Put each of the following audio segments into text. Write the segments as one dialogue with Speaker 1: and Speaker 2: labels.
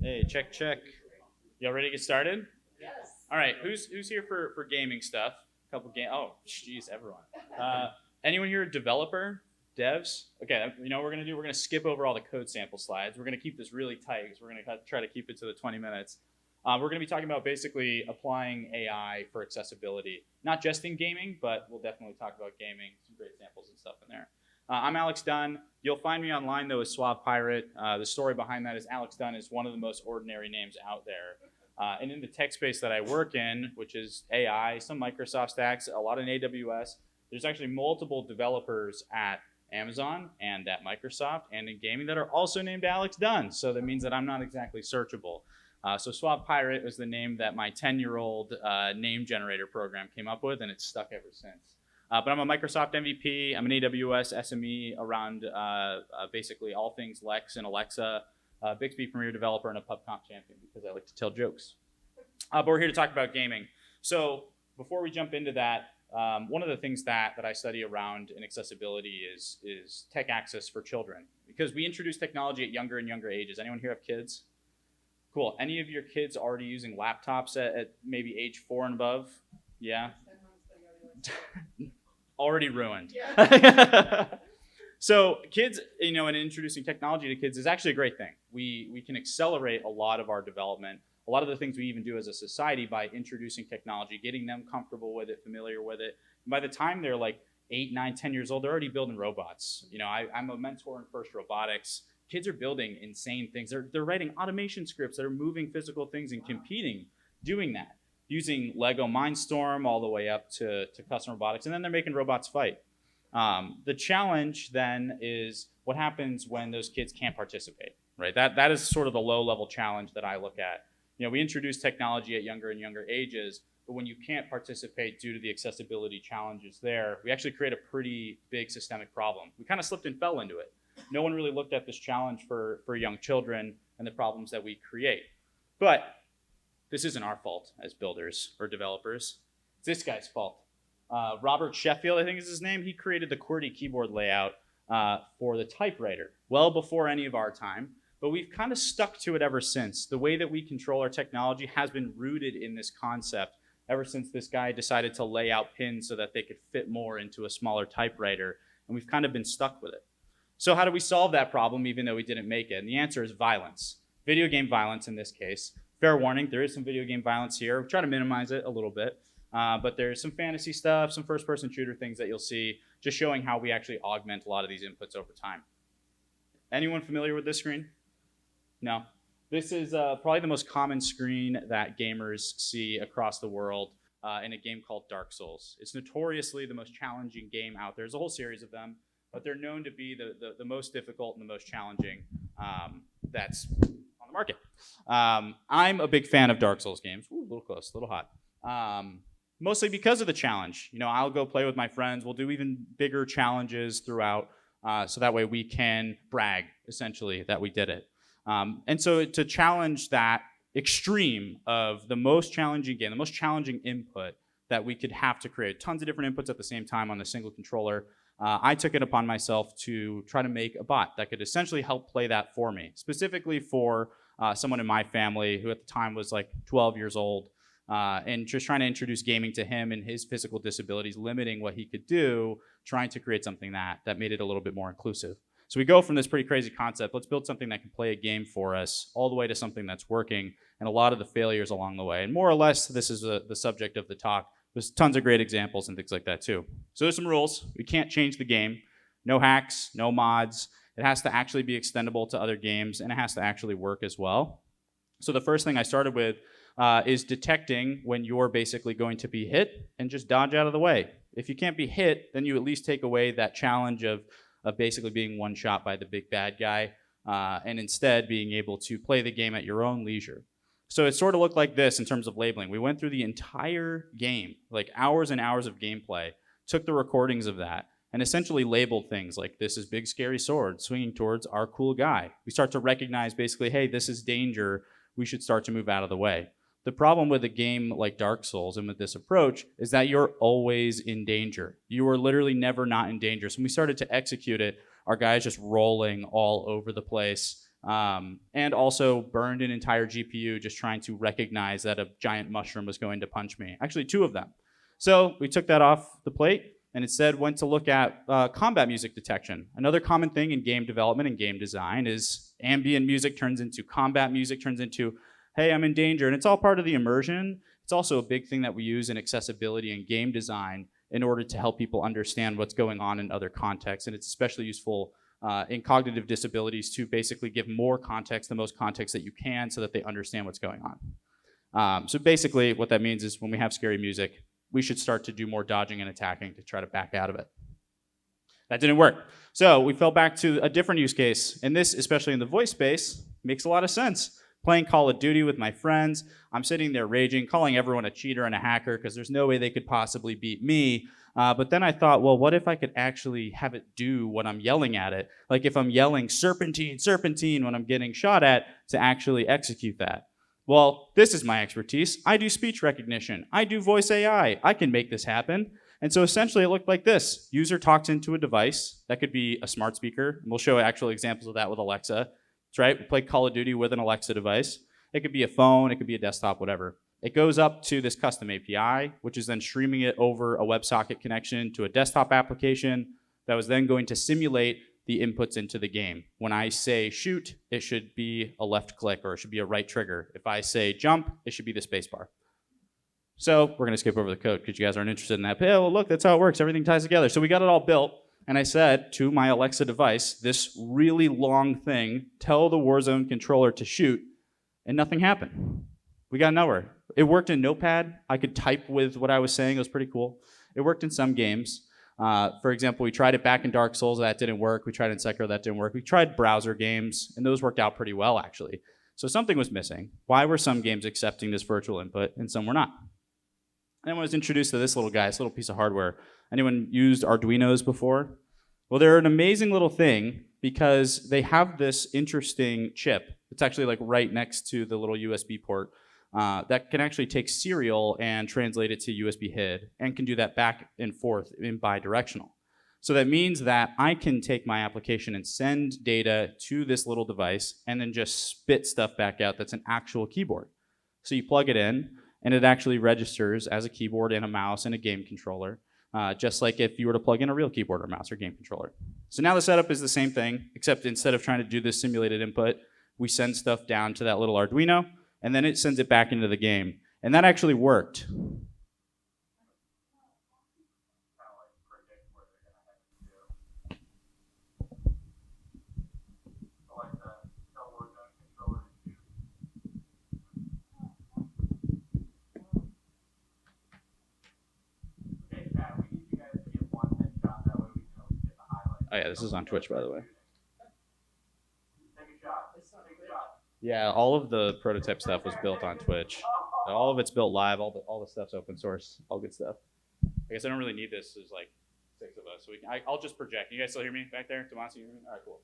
Speaker 1: Hey, check, check. Y'all ready to get started? All right, who's here for gaming stuff? A couple game. Oh, jeez, everyone. Uh, Anyone here a developer, devs? Okay, you know what we're gonna do? We're gonna skip over all the code sample slides. We're gonna keep this really tight because we're gonna try to keep it to the 20 minutes. We're gonna be talking about basically applying AI for accessibility, not just in gaming, but we'll definitely talk about gaming. Some great samples and stuff in there. I'm Alex Dunn. You'll find me online though as Suave Pirate. The story behind that is Alex Dunn is one of the most ordinary names out there. And in the tech space that I work in, which is AI, some Microsoft stacks, a lot in AWS, there's actually multiple developers at Amazon and at Microsoft and in gaming that are also named Alex Dunn. So that means that I'm not exactly searchable. So Suave Pirate was the name that my 10-year-old name generator program came up with, and it's stuck ever since. But I'm a Microsoft MVP. I'm an AWS SME around basically all things Lex and Alexa, Bixby Premier developer, and a PubComp champion because I like to tell jokes. But we're here to talk about gaming. So before we jump into that, one of the things that I study around in accessibility is tech access for children, because we introduce technology at younger and younger ages. Anyone here have kids? Cool. Any of your kids already using laptops at maybe age 4 and above? Yeah? Already ruined. Yeah. So kids, and introducing technology to kids is actually a great thing. We can accelerate a lot of our development, a lot of the things we even do as a society by introducing technology, getting them comfortable with it, familiar with it. And by the time they're like 8, 9, 10 years old, they're already building robots. I'm a mentor in FIRST Robotics. Kids are building insane things. They're writing automation scripts that are moving physical things and competing, doing that, using Lego Mindstorm all the way up to custom robotics, and then they're making robots fight. The challenge then is what happens when those kids can't participate, right? That is sort of the low-level challenge that I look at. We introduce technology at younger and younger ages, but when you can't participate due to the accessibility challenges there, we actually create a pretty big systemic problem. We kind of slipped and fell into it. No one really looked at this challenge for young children and the problems that we create. But this isn't our fault as builders or developers. It's this guy's fault. Robert Sheffield, I think is his name. He created the QWERTY keyboard layout for the typewriter well before any of our time. But we've kind of stuck to it ever since. The way that we control our technology has been rooted in this concept ever since this guy decided to lay out pins so that they could fit more into a smaller typewriter. And we've kind of been stuck with it. So how do we solve that problem even though we didn't make it? And the answer is violence. Video game violence in this case. Fair warning, there is some video game violence here. We try to minimize it a little bit. But there's some fantasy stuff, some first-person shooter things that you'll see, just showing how we actually augment a lot of these inputs over time. Anyone familiar with this screen? No? This is probably the most common screen that gamers see across the world in a game called Dark Souls. It's notoriously the most challenging game out there. There's a whole series of them, but they're known to be the most difficult and the most challenging that's on the market. I'm a big fan of Dark Souls games. Ooh, a little close, a little hot. Mostly because of the challenge. I'll go play with my friends. We'll do even bigger challenges throughout, so that way we can brag, essentially, that we did it. And so to challenge that extreme of the most challenging game, the most challenging input that we could have to create, tons of different inputs at the same time on a single controller, I took it upon myself to try to make a bot that could essentially help play that for me, specifically for someone in my family who at the time was like 12 years old, and just trying to introduce gaming to him and his physical disabilities, limiting what he could do, trying to create something that made it a little bit more inclusive. So we go from this pretty crazy concept, let's build something that can play a game for us, all the way to something that's working, and a lot of the failures along the way. And more or less, this is the subject of the talk. There's tons of great examples and things like that too. So there's some rules. We can't change the game. No hacks, no mods. It has to actually be extendable to other games, and it has to actually work as well. So the first thing I started with is detecting when you're basically going to be hit and just dodge out of the way. If you can't be hit, then you at least take away that challenge of basically being one shot by the big bad guy, and instead being able to play the game at your own leisure. So it sort of looked like this in terms of labeling. We went through the entire game, like hours and hours of gameplay, took the recordings of that, and essentially labeled things like, this is big scary sword swinging towards our cool guy. We start to recognize basically, hey, this is danger. We should start to move out of the way. The problem with a game like Dark Souls and with this approach is that you're always in danger. You are literally never not in danger. So when we started to execute it, our guys just rolling all over the place, and also burned an entire GPU just trying to recognize that a giant mushroom was going to punch me. Actually, 2 of them. So we took that off the plate and instead went to look at combat music detection. Another common thing in game development and game design is ambient music turns into combat music, turns into, hey, I'm in danger. And it's all part of the immersion. It's also a big thing that we use in accessibility and game design in order to help people understand what's going on in other contexts. And it's especially useful in cognitive disabilities to basically give more context, the most context that you can, so that they understand what's going on. So basically what that means is when we have scary music, we should start to do more dodging and attacking to try to back out of it. That didn't work. So we fell back to a different use case. And this, especially in the voice space, makes a lot of sense. Playing Call of Duty with my friends, I'm sitting there raging, calling everyone a cheater and a hacker because there's no way they could possibly beat me. But then I thought, well, what if I could actually have it do what I'm yelling at it? Like if I'm yelling serpentine, serpentine when I'm getting shot at, to actually execute that. Well, this is my expertise. I do speech recognition. I do voice AI. I can make this happen. And so essentially it looked like this. User talks into a device. That could be a smart speaker. We'll show actual examples of that with Alexa. That's right, we play Call of Duty with an Alexa device. It could be a phone, it could be a desktop, whatever. It goes up to this custom API, which is then streaming it over a WebSocket connection to a desktop application that was then going to simulate the inputs into the game. When I say shoot, it should be a left click or it should be a right trigger. If I say jump, it should be the space bar. So we're gonna skip over the code because you guys aren't interested in that. But yeah, well, look, that's how it works. Everything ties together. So we got it all built. And I said to my Alexa device, this really long thing, tell the Warzone controller to shoot, and nothing happened. We got nowhere. It worked in Notepad. I could type with what I was saying. It was pretty cool. It worked in some games. For example, we tried it back in Dark Souls. That didn't work. We tried in Sekiro. That didn't work. We tried browser games, and those worked out pretty well, actually. So something was missing. Why were some games accepting this virtual input, and some were not? And I was introduced to this little guy, this little piece of hardware. Anyone used Arduinos before? Well, they're an amazing little thing because they have this interesting chip. It's actually like right next to the little USB port that can actually take serial and translate it to USB HID and can do that back and forth in bidirectional. So that means that I can take my application and send data to this little device and then just spit stuff back out that's an actual keyboard. So you plug it in and it actually registers as a keyboard and a mouse and a game controller. Just like if you were to plug in a real keyboard or mouse or game controller. So now the setup is the same thing, except instead of trying to do this simulated input, we send stuff down to that little Arduino, and then it sends it back into the game. And that actually worked. Oh yeah, this is on Twitch, by the way. Yeah, all of the prototype stuff was built on Twitch. All of it's built live. All the stuff's open source. All good stuff. I guess I don't really need this. There's like 6 of us, so I'll just project. You guys still hear me back there? Tomas, you hear me? All right, cool.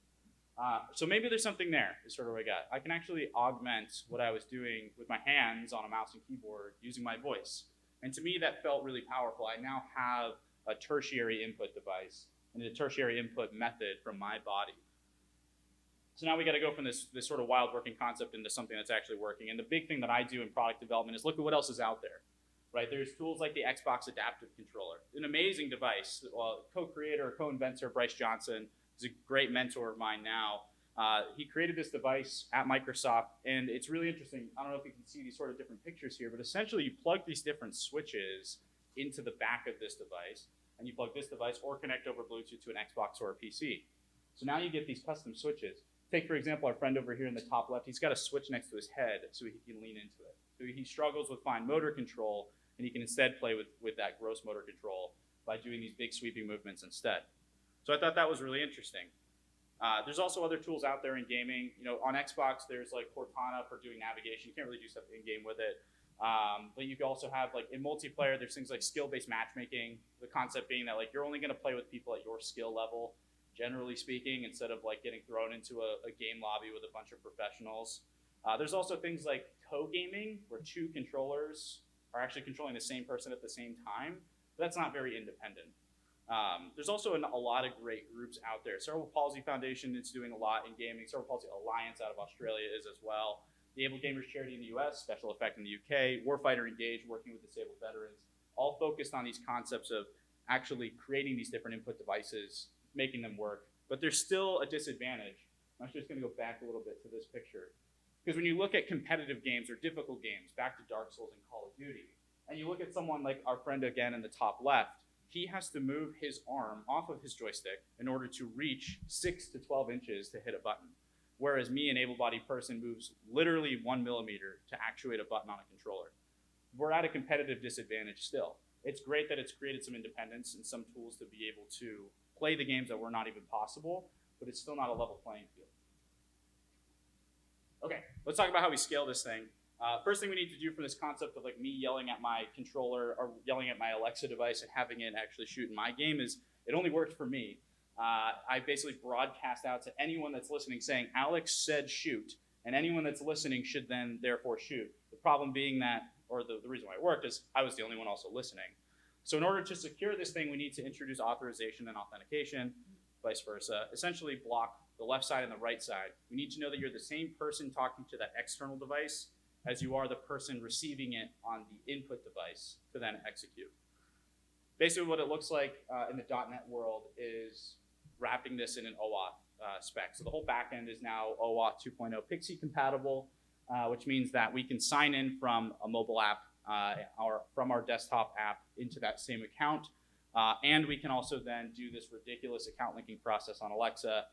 Speaker 1: So maybe there's something there. Is sort of what I got. I can actually augment what I was doing with my hands on a mouse and keyboard using my voice. And to me, that felt really powerful. I now have a tertiary input device and a tertiary input method from my body. So now we got to go from this sort of wild working concept into something that's actually working. And the big thing that I do in product development is look at what else is out there, right? There's tools like the Xbox Adaptive Controller, an amazing device. Co-creator, co-inventor Bryce Johnson is a great mentor of mine now. He created this device at Microsoft, and it's really interesting. I don't know if you can see these sort of different pictures here, but essentially you plug these different switches into the back of this device, and you plug this device or connect over Bluetooth to an Xbox or a PC. So now you get these custom switches. Take, for example, our friend over here in the top left. He's got a switch next to his head so he can lean into it. So he struggles with fine motor control, and he can instead play with that gross motor control by doing these big sweeping movements instead. So I thought that was really interesting. There's also other tools out there in gaming. You know, on Xbox, there's like Cortana for doing navigation. You can't really do stuff in-game with it. But you can also have, like, in multiplayer, there's things like skill-based matchmaking. The concept being that, like, you're only going to play with people at your skill level, generally speaking, instead of like getting thrown into a game lobby with a bunch of professionals. There's also things like co-gaming, where 2 controllers are actually controlling the same person at the same time. But that's not very independent. There's also a lot of great groups out there. Cerebral Palsy Foundation is doing a lot in gaming. Cerebral Palsy Alliance out of Australia is as well. The Able Gamers Charity in the US, Special Effect in the UK, Warfighter Engage, working with disabled veterans, all focused on these concepts of actually creating these different input devices, making them work. But there's still a disadvantage. I'm just going to go back a little bit to this picture. Because when you look at competitive games or difficult games, back to Dark Souls and Call of Duty, and you look at someone like our friend again in the top left, he has to move his arm off of his joystick in order to reach 6 to 12 inches to hit a button. Whereas me, an able-bodied person, moves literally 1 millimeter to actuate a button on a controller. We're at a competitive disadvantage still. It's great that it's created some independence and some tools to be able to play the games that were not even possible, but it's still not a level playing field. Okay, let's talk about how we scale this thing. First thing we need to do for this concept of like me yelling at my controller or yelling at my Alexa device and having it actually shoot in my game is it only worked for me. I basically broadcast out to anyone that's listening saying, Alex said shoot, and anyone that's listening should then therefore shoot. The problem being that, or the reason why it worked is I was the only one also listening. So in order to secure this thing, we need to introduce authorization and authentication, vice versa. Essentially block the left side and the right side. We need to know that you're the same person talking to that external device as you are the person receiving it on the input device to then execute. Basically what it looks like in the .NET world is wrapping this in an OAuth spec. So the whole backend is now OAuth 2.0 Pixie compatible, which means that we can sign in from a mobile app or from our desktop app into that same account. And we can also then do this ridiculous account linking process on Alexa.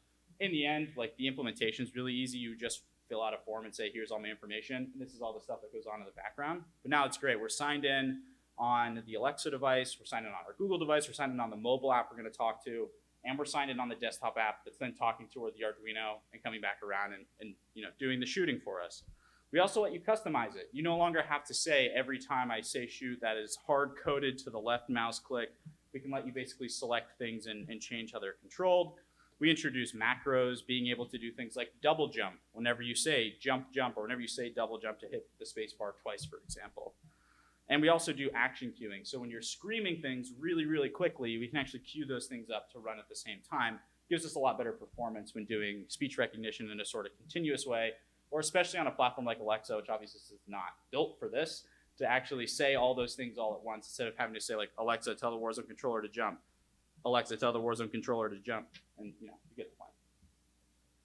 Speaker 1: In the end, like the implementation is really easy. You just fill out a form and say, here's all my information. And this is all the stuff that goes on in the background. But now it's great. We're signed in on the Alexa device. We're signed in on our Google device. We're signed in on the mobile app we're going to talk to. And we're signed in on the desktop app that's then talking toward the Arduino and coming back around and doing the shooting for us. We also let you customize it. You no longer have to say every time I say shoot that is hard-coded to the left mouse click. We can let you basically select things and change how they're controlled. We introduce macros, being able to do things like double jump whenever you say jump, jump, or whenever you say double jump to hit the space bar twice, for example. And we also do action queuing. So when you're screaming things really, really quickly, we can actually queue those things up to run at the same time. Gives us a lot better performance when doing speech recognition in a sort of continuous way, or especially on a platform like Alexa, which obviously is not built for this, to actually say all those things all at once instead of having to say like, Alexa, tell the Warzone controller to jump. Alexa, tell the Warzone controller to jump. And you get the point.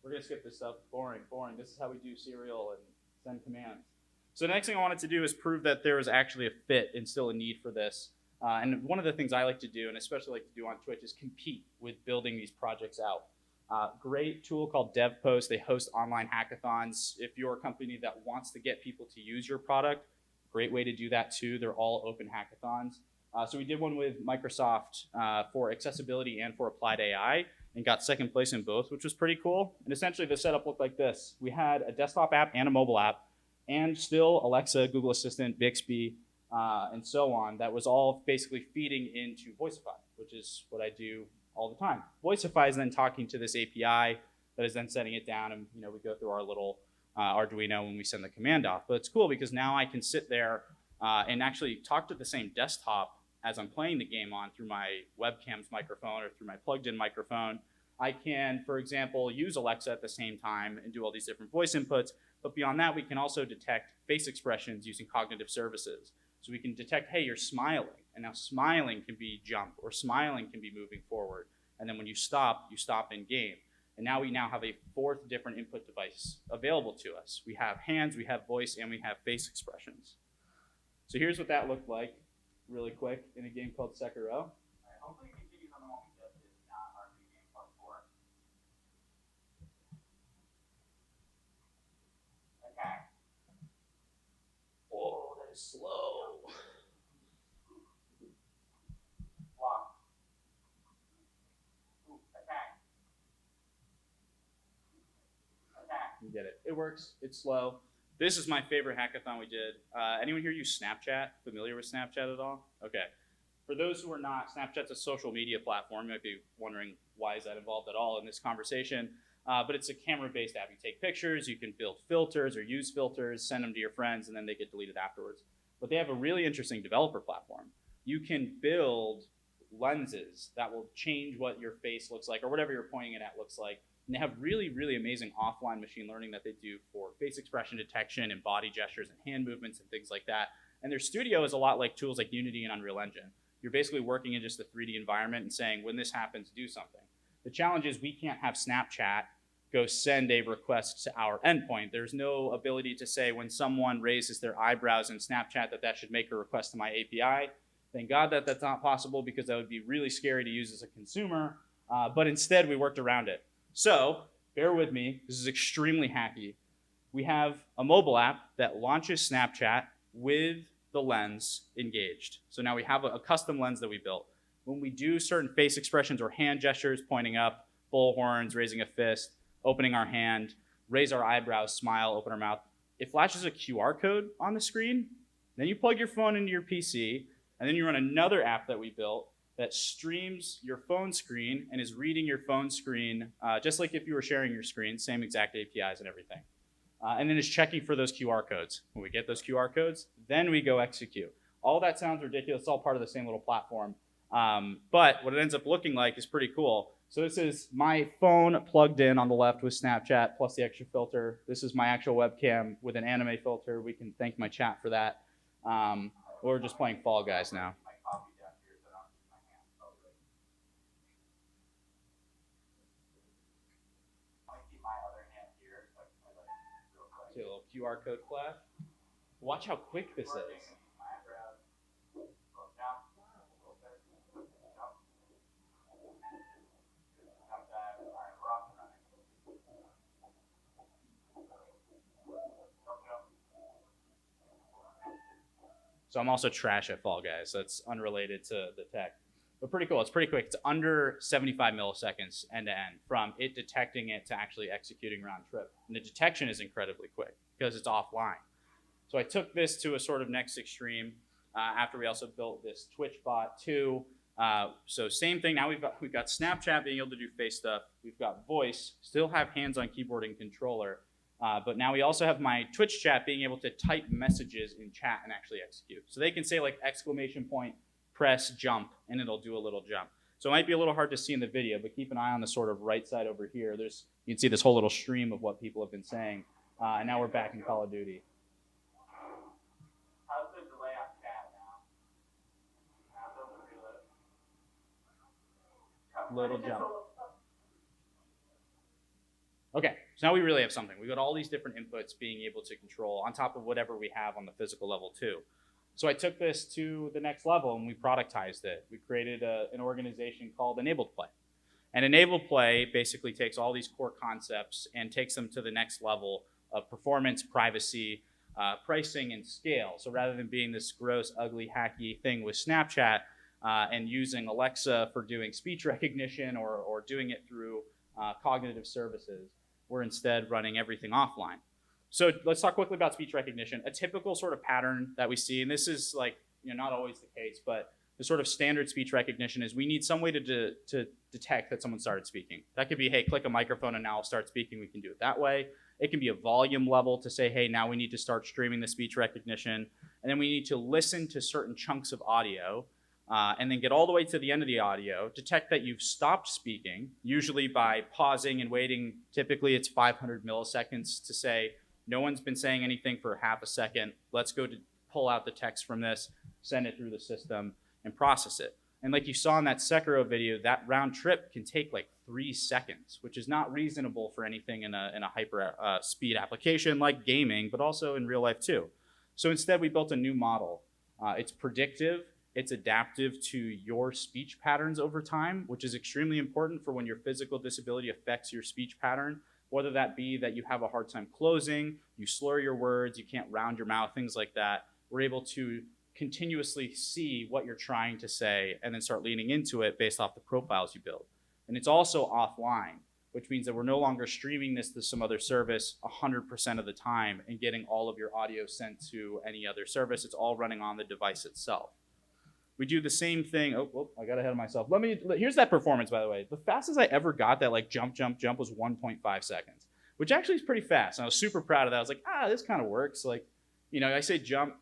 Speaker 1: We're gonna skip this stuff. Boring. This is how we do serial and send commands. So the next thing I wanted to do is prove that there is actually a fit and still a need for this. And one of the things I like to do, and especially like to do on Twitch, is compete with building these projects out. Great tool called DevPost. They host online hackathons. If you're a company that wants to get people to use your product, great way to do that too. They're all open hackathons. So we did one with Microsoft for accessibility and for applied AI and got second place in both, which was pretty cool. And essentially the setup looked like this. We had a desktop app and a mobile app and still Alexa, Google Assistant, Bixby, and so on. That was all basically feeding into Voicify, which is what I do all the time. Voicify is then talking to this API that is then setting it down, and we go through our little Arduino when we send the command off. But it's cool because now I can sit there and actually talk to the same desktop as I'm playing the game on through my webcam's microphone or through my plugged-in microphone. I can, for example, use Alexa at the same time and do all these different voice inputs. But beyond that, we can also detect face expressions using cognitive services. So we can detect, hey, you're smiling. And now smiling can be jump, or smiling can be moving forward. And then when you stop in game. And now we have a fourth different input device available to us. We have hands, we have voice, and we have face expressions. So here's what that looked like really quick in a game called Sekiro.
Speaker 2: Hopefully it continues on the one we just did, not our new game part 4. Attack.
Speaker 1: Oh, that is slow.
Speaker 2: Block. Ooh, attack. Attack.
Speaker 1: You get it. It works. It's slow. This is my favorite hackathon we did. Anyone here use Snapchat? Familiar with Snapchat at all? Okay. For those who are not, Snapchat's a social media platform. You might be wondering why is that involved at all in this conversation. But it's a camera-based app. You take pictures, you can build filters or use filters, send them to your friends, and then they get deleted afterwards. But they have a really interesting developer platform. You can build lenses that will change what your face looks like or whatever you're pointing it at looks like. And they have really, really amazing offline machine learning that they do for face expression detection and body gestures and hand movements and things like that. And their studio is a lot like tools like Unity and Unreal Engine. You're basically working in just a 3D environment and saying, when this happens, do something. The challenge is we can't have Snapchat go send a request to our endpoint. There's no ability to say when someone raises their eyebrows in Snapchat that should make a request to my API. Thank God that that's not possible, because that would be really scary to use as a consumer. But instead, we worked around it. So bear with me. This is extremely hacky. We have a mobile app that launches Snapchat with the lens engaged. So now we have a custom lens that we built. When we do certain face expressions or hand gestures, pointing up, bull horns, raising a fist, opening our hand, raise our eyebrows, smile, open our mouth, it flashes a QR code on the screen. Then you plug your phone into your PC, and then you run another app that we built that streams your phone screen and is reading your phone screen, just like if you were sharing your screen, same exact APIs and everything. And then it's checking for those QR codes. When we get those QR codes, then we go execute. All that sounds ridiculous. It's all part of the same little platform. But what it ends up looking like is pretty cool. So this is my phone plugged in on the left with Snapchat plus the extra filter. This is my actual webcam with an anime filter. We can thank my chat for that. We're just playing Fall Guys now.
Speaker 2: My coffee down here, so I don't use my hands totally. I keep my other hand here, so I can play like real quick.
Speaker 1: See a little QR code flash. Watch how quick this is.
Speaker 2: My eyebrows. Look down. Look there. Jump. Jump dive. All right, we're off and running. Jump.
Speaker 1: So I'm also trash at Fall Guys. That's unrelated to the tech. But pretty cool. It's pretty quick. It's under 75 milliseconds end to end from it detecting it to actually executing round trip. And the detection is incredibly quick because it's offline. So I took this to a sort of next extreme after we also built this Twitch bot too. So same thing. Now we've got Snapchat being able to do face stuff. We've got voice, still have hands on keyboard and controller. But now we also have my Twitch chat being able to type messages in chat and actually execute. So they can say like exclamation point, press jump, and it'll do a little jump. So it might be a little hard to see in the video, but keep an eye on the sort of right side over here. You can see this whole little stream of what people have been saying. And now we're back in Call of Duty.
Speaker 2: How's the delay on chat now? How's the reload?
Speaker 1: Little jump. Okay, so now we really have something. We've got all these different inputs being able to control on top of whatever we have on the physical level too. So I took this to the next level and we productized it. We created an organization called Enabled Play. And Enabled Play basically takes all these core concepts and takes them to the next level of performance, privacy, pricing, and scale. So rather than being this gross, ugly, hacky thing with Snapchat and using Alexa for doing speech recognition or doing it through cognitive services, we're instead running everything offline. So let's talk quickly about speech recognition. A typical sort of pattern that we see, and this is like, not always the case, but the sort of standard speech recognition is we need some way to detect that someone started speaking. That could be, hey, click a microphone and now I'll start speaking. We can do it that way. It can be a volume level to say, hey, now we need to start streaming the speech recognition. And then we need to listen to certain chunks of audio and then get all the way to the end of the audio, detect that you've stopped speaking, usually by pausing and waiting. Typically, it's 500 milliseconds to say, no one's been saying anything for half a second. Let's go to pull out the text from this, send it through the system, and process it. And like you saw in that Sekiro video, that round trip can take like 3 seconds, which is not reasonable for anything in a hyper speed application like gaming, but also in real life too. So instead, we built a new model. It's predictive. It's adaptive to your speech patterns over time, which is extremely important for when your physical disability affects your speech pattern, whether that be that you have a hard time closing, you slur your words, you can't round your mouth, things like that. We're able to continuously see what you're trying to say and then start leaning into it based off the profiles you build. And it's also offline, which means that we're no longer streaming this to some other service 100% of the time and getting all of your audio sent to any other service. It's all running on the device itself. We do the same thing. Oh, I got ahead of myself. Here's that performance, by the way. The fastest I ever got that like jump was 1.5 seconds, which actually is pretty fast. And I was super proud of that. I was like, this kind of works. Like, I say jump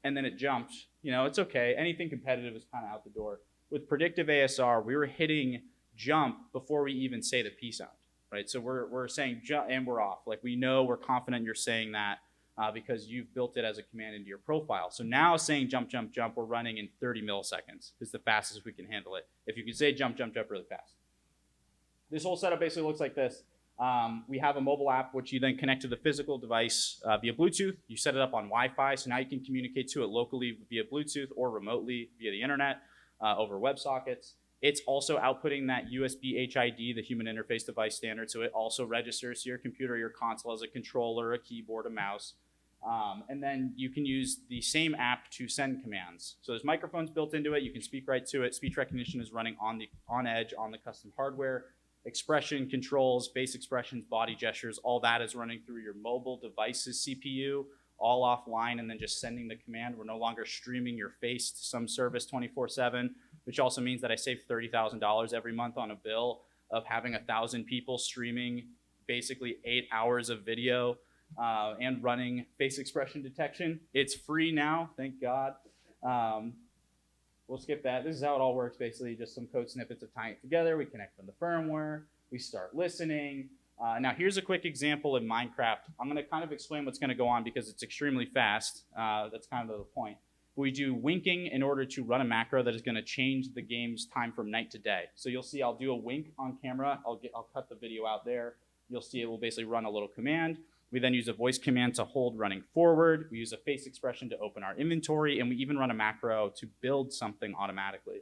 Speaker 1: and then it jumps. It's okay. Anything competitive is kind of out the door. with predictive ASR, we were hitting jump before we even say the P sound, right? So we're saying jump and we're off. Like we know, we're confident you're saying that because you've built it as a command into your profile. So now saying jump, jump, jump, we're running in 30 milliseconds is the fastest we can handle it. If you can say jump, jump, jump really fast. This whole setup basically looks like this. We have a mobile app which you then connect to the physical device via Bluetooth. You set it up on Wi-Fi, so now you can communicate to it locally via Bluetooth or remotely via the internet over WebSockets. It's also outputting that USB HID, the human interface device standard, so it also registers to your computer, your console as a controller, a keyboard, a mouse. And then you can use the same app to send commands. So there's microphones built into it. You can speak right to it. Speech recognition is running on edge on the custom hardware. Expression controls, face expressions, body gestures, all that is running through your mobile device's CPU, all offline, and then just sending the command. We're no longer streaming your face to some service 24/7, which also means that I save $30,000 every month on a bill of having 1,000 people streaming basically 8 hours of video and running face expression detection. It's free now, thank God. We'll skip that. This is how it all works, basically, just some code snippets of tying it together. We connect from the firmware. We start listening. Now, here's a quick example in Minecraft. I'm going to kind of explain what's going to go on because it's extremely fast. That's kind of the point. We do winking in order to run a macro that is going to change the game's time from night to day. So you'll see I'll do a wink on camera. I'll cut the video out there. You'll see it will basically run a little command. We then use a voice command to hold running forward. We use a face expression to open our inventory, and we even run a macro to build something automatically.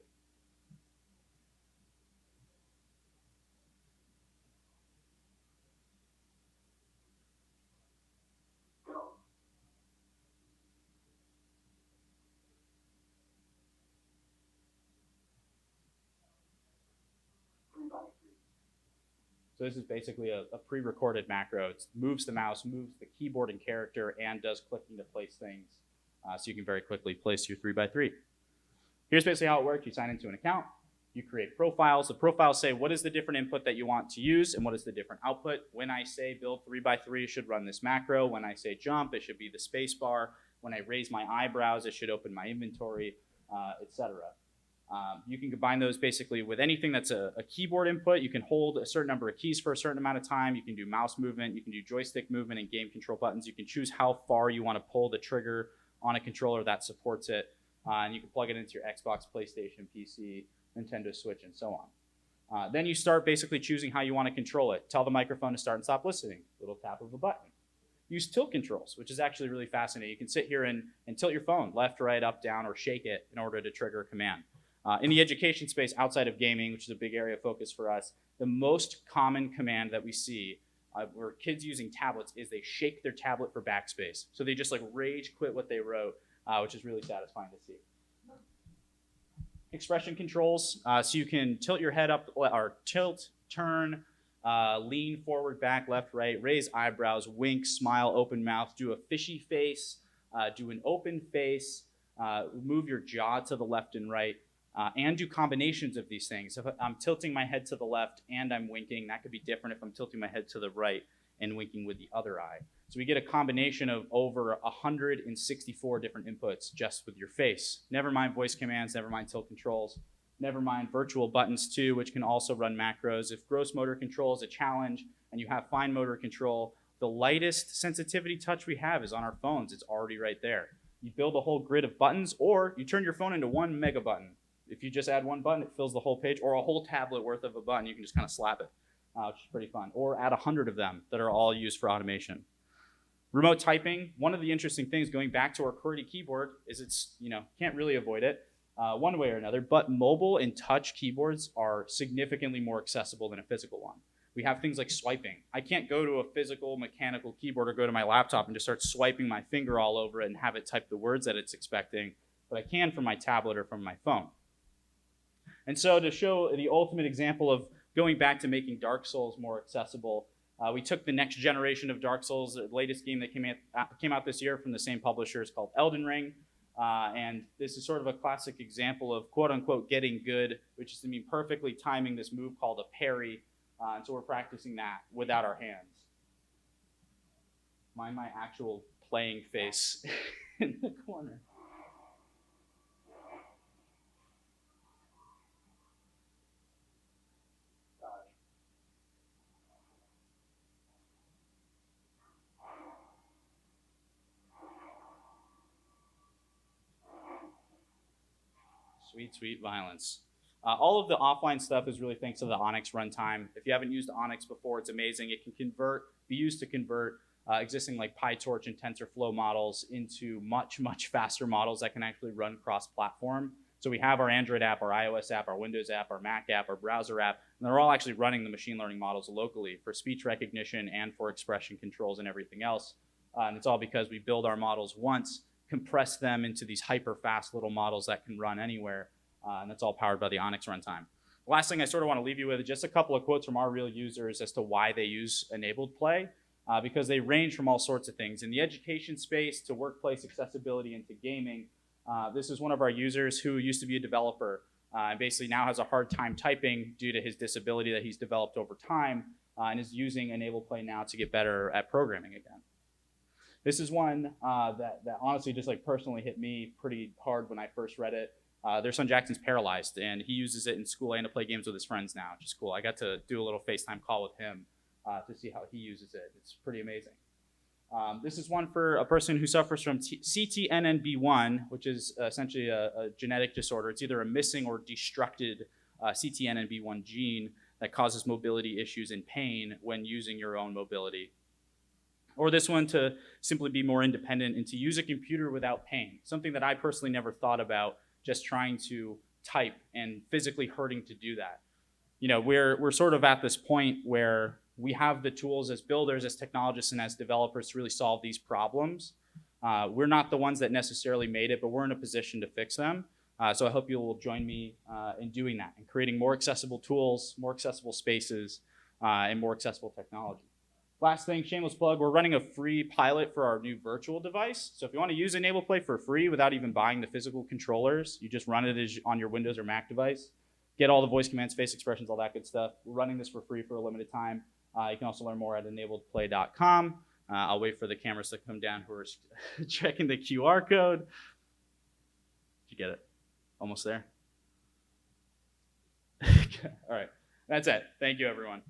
Speaker 1: So this is basically a pre-recorded macro. It moves the mouse, moves the keyboard and character, and does clicking to place things. So you can very quickly place your 3x3. Here's basically how it works. You sign into an account. You create profiles. The profiles say what is the different input that you want to use and what is the different output. When I say build 3x3, it should run this macro. When I say jump, it should be the space bar. When I raise my eyebrows, it should open my inventory, etc. You can combine those basically with anything that's a keyboard input. You can hold a certain number of keys for a certain amount of time. You can do mouse movement. You can do joystick movement and game control buttons. You can choose how far you want to pull the trigger on a controller that supports it. And you can plug it into your Xbox, PlayStation, PC, Nintendo Switch, and so on. Then you start basically choosing how you want to control it. Tell the microphone to start and stop listening. Little tap of a button. Use tilt controls, which is actually really fascinating. You can sit here and tilt your phone left, right, up, down, or shake it in order to trigger a command. In the education space outside of gaming, which is a big area of focus for us, the most common command that we see where kids using tablets is they shake their tablet for backspace. So they just like rage quit what they wrote, which is really satisfying to see. Expression controls, so you can tilt your head up, or tilt, turn, lean forward, back, left, right, raise eyebrows, wink, smile, open mouth, do a fishy face, do an open face, move your jaw to the left and right. And do combinations of these things. If I'm tilting my head to the left and I'm winking, that could be different if I'm tilting my head to the right and winking with the other eye. So we get a combination of over 164 different inputs just with your face. Never mind voice commands, never mind tilt controls, never mind virtual buttons too, which can also run macros. If gross motor control is a challenge and you have fine motor control, the lightest sensitivity touch we have is on our phones. It's already right there. You build a whole grid of buttons, or you turn your phone into one mega button. If you just add one button, it fills the whole page, or a whole tablet worth of a button. You can just kind of slap it, which is pretty fun. Or add 100 of them that are all used for automation. Remote typing, one of the interesting things going back to our QWERTY keyboard is it's, can't really avoid it one way or another, but mobile and touch keyboards are significantly more accessible than a physical one. We have things like swiping. I can't go to a physical mechanical keyboard or go to my laptop and just start swiping my finger all over it and have it type the words that it's expecting, but I can from my tablet or from my phone. And so to show the ultimate example of going back to making Dark Souls more accessible, we took the next generation of Dark Souls, the latest game that came out this year from the same publisher is called Elden Ring. And this is sort of a classic example of quote unquote getting good, which is to mean perfectly timing this move called a parry. And so we're practicing that without our hands. Mind my actual playing face in the corner. Sweet, sweet violence. All of the offline stuff is really thanks to the Onyx runtime. If you haven't used Onyx before, it's amazing. It can be used to convert existing like PyTorch and TensorFlow models into much, much faster models that can actually run cross-platform. So we have our Android app, our iOS app, our Windows app, our Mac app, our browser app, and they're all actually running the machine learning models locally for speech recognition and for expression controls and everything else. And it's all because we build our models once, compress them into these hyper-fast little models that can run anywhere, and that's all powered by the Onyx runtime. The last thing I sort of want to leave you with is just a couple of quotes from our real users as to why they use enabled play, because they range from all sorts of things. In the education space to workplace accessibility and to gaming, this is one of our users who used to be a developer and basically now has a hard time typing due to his disability that he's developed over time and is using enabled play now to get better at programming again. This is one that honestly just like personally hit me pretty hard when I first read it. Their son Jackson's paralyzed, and he uses it in school and to play games with his friends now, which is cool. I got to do a little FaceTime call with him to see how he uses it. It's pretty amazing. This is one for a person who suffers from CTNNB1, which is essentially a genetic disorder. It's either a missing or destructed CTNNB1 gene that causes mobility issues and pain when using your own mobility. Or this one to simply be more independent and to use a computer without pain, something that I personally never thought about, just trying to type and physically hurting to do that. You know, we're sort of at this point where we have the tools as builders, as technologists, and as developers to really solve these problems. We're not the ones that necessarily made it, but we're in a position to fix them. So I hope you will join me in doing that and creating more accessible tools, more accessible spaces, and more accessible technology. Last thing, shameless plug, we're running a free pilot for our new virtual device. So if you want to use Enable Play for free without even buying the physical controllers, you just run it on your Windows or Mac device, get all the voice commands, face expressions, all that good stuff. We're running this for free for a limited time. You can also learn more at enabledplay.com. I'll wait for the cameras to come down who are checking the QR code. Did you get it? Almost there? All right, that's it. Thank you, everyone.